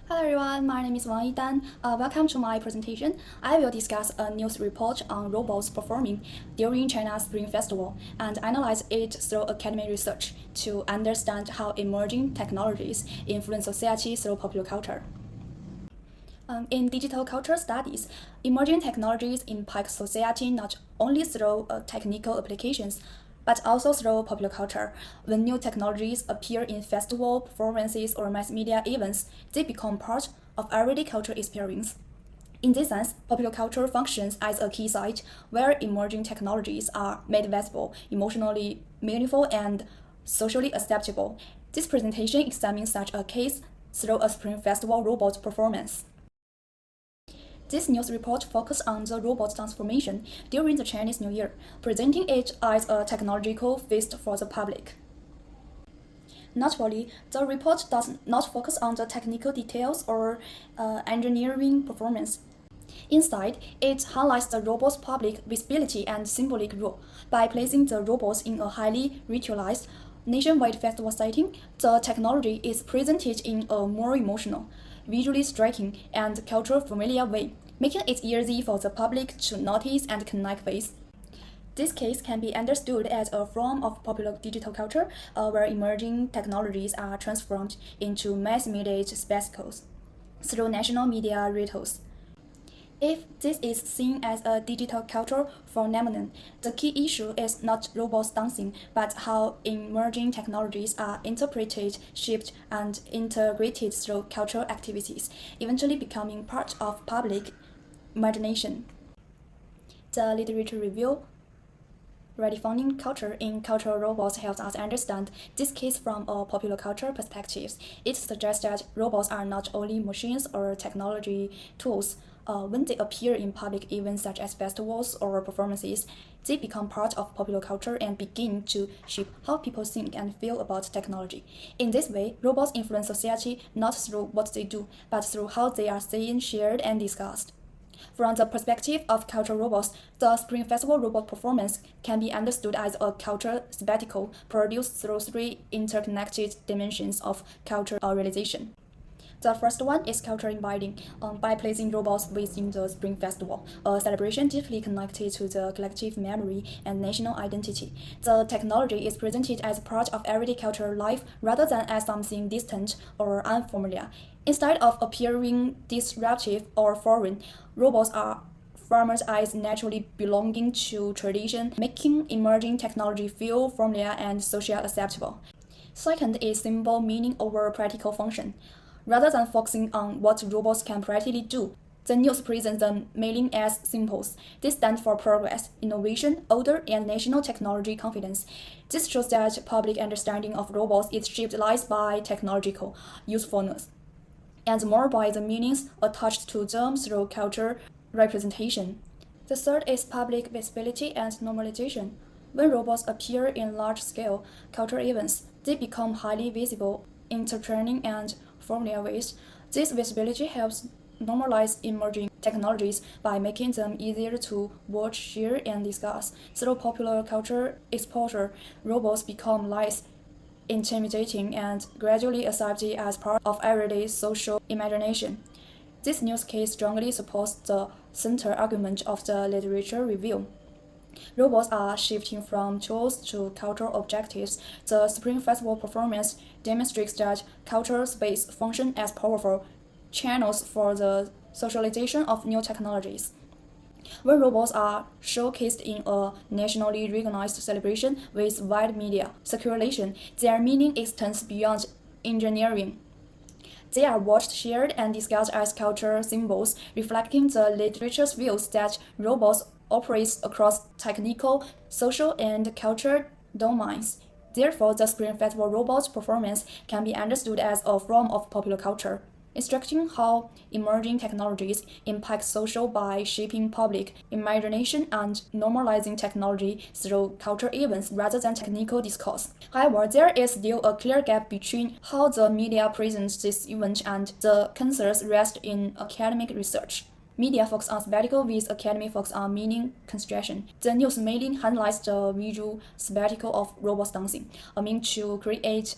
Hello everyone, my name is Wang Yidan. Welcome to my presentation. I will discuss a news report on robots performing during China's Spring Festival and analyze it through academic research to understand how emerging technologies influence society through popular culture. In digital culture studies, emerging technologies impact society not only through technical applications, but also through popular culture. When new technologies appear in festival, performances, or mass media events, they become part of everyday cultural experience. In this sense, popular culture functions as a key site where emerging technologies are made visible, emotionally meaningful, and socially acceptable. This presentation examines such a case through a Spring Festival robot performance. This news report focuses on the robot transformation during the Chinese New Year, presenting it as a technological feast for the public. Naturally, the report does not focus on the technical details or engineering performance. Instead, it highlights the robot's public visibility and symbolic role. By placing the robots in a highly ritualized, nationwide festival setting, the technology is presented in a more emotional, visually striking, and culturally familiar way, making it easy for the public to notice and connect with. This case can be understood as a form of popular digital culture where emerging technologies are transformed into mass-media spectacles through national media rituals. If this is seen as a digital cultural phenomenon, the key issue is not robots dancing, but how emerging technologies are interpreted, shaped, and integrated through cultural activities, eventually becoming part of public imagination. The literature review Redefining culture in cultural robots helps us understand this case from a popular culture perspective. It suggests that robots are not only machines or technology tools. When they appear in public events such as festivals or performances, they become part of popular culture and begin to shape how people think and feel about technology. In this way, robots influence society not through what they do, but through how they are seen, shared, and discussed. From the perspective of cultural robots, the Spring Festival robot performance can be understood as a cultural spectacle produced through three interconnected dimensions of cultural realization. The first one is cultural embedding. By placing robots within the Spring Festival, a celebration deeply connected to the collective memory and national identity. The technology is presented as part of everyday cultural life rather than as something distant or unfamiliar. Instead of appearing disruptive or foreign, robots are framed as naturally belonging to tradition, making emerging technology feel familiar and socially acceptable. Second is symbol meaning over practical function. Rather than focusing on what robots can practically do, the news presents them mainly as symbols. They stand for progress, innovation, order, and national technology confidence. This shows that public understanding of robots is shaped less by technological usefulness and more by the meanings attached to them through culture representation. The third is public visibility and normalization. When robots appear in large-scale cultural events, they become highly visible, entertaining, and familiar ways. This visibility helps normalize emerging technologies by making them easier to watch, share, and discuss. Through popular culture exposure, robots become less intimidating and gradually accepted as part of everyday social imagination. This news case strongly supports the center argument of the literature review. Robots are shifting from tools to cultural objectives. The Spring Festival performance demonstrates that cultural space function as powerful channels for the socialization of new technologies. When robots are showcased in a nationally recognized celebration with wide media circulation, their meaning extends beyond engineering. They are watched, shared, and discussed as cultural symbols, reflecting the literature's views that robots operate across technical, social, and cultural domains. Therefore, the Spring Festival robot performance can be understood as a form of popular culture, instructing how emerging technologies impact social by shaping public imagination and normalizing technology through cultural events rather than technical discourse. However, there is still a clear gap between how the media presents this event and the concerns rest in academic research. Media focus on spectacle with academic focus on meaning construction. The news mainly highlights the visual spectacle of robots dancing, a means to create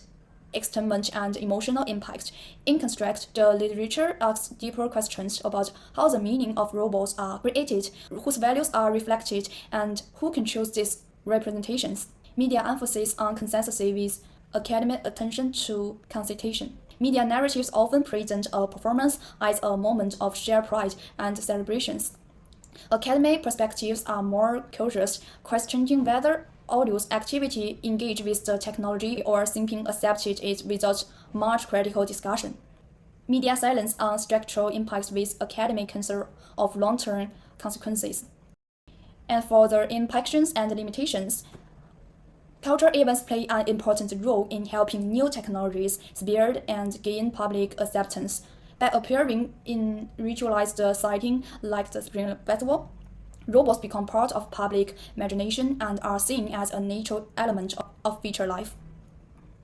excitement, and emotional impact. In contrast, the literature asks deeper questions about how the meaning of robots are created, whose values are reflected, and who controls these representations. Media emphasis on consistency with academic attention to concision. Media narratives often present a performance as a moment of shared pride and celebrations. Academic perspectives are more cautious, questioning whether audience activity engage with the technology or simply accepted it without much critical discussion. Media silence on structural impacts with academic concern of long-term consequences. And for the implications and limitations, cultural events play an important role in helping new technologies spread and gain public acceptance. By appearing in ritualized settings like the Spring Festival, robots become part of public imagination and are seen as a natural element of future life.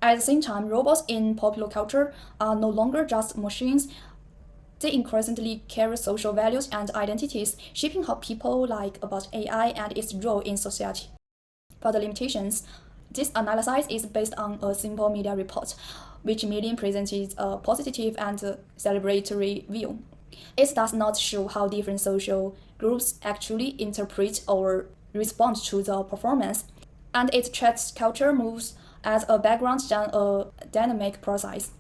At the same time, robots in popular culture are no longer just machines. They increasingly carry social values and identities, shaping how people like about AI and its role in society. For the limitations, this analysis is based on a simple media report, which merely presented a positive and celebratory view. It does not show how different social groups actually interpret or respond to the performance, and it treats culture moves as a background than a dynamic process.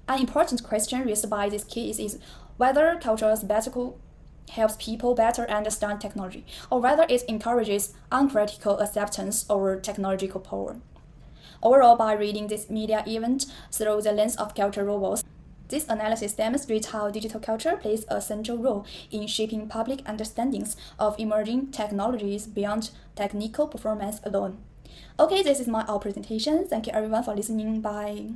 An important question raised by this case is whether cultural spectacle helps people better understand technology, or whether it encourages uncritical acceptance over technological power. Overall, by reading this media event through the lens of culture robots, this analysis demonstrates how digital culture plays a central role in shaping public understandings of emerging technologies beyond technical performance alone. Okay, this is my presentation. Thank you everyone for listening. Bye.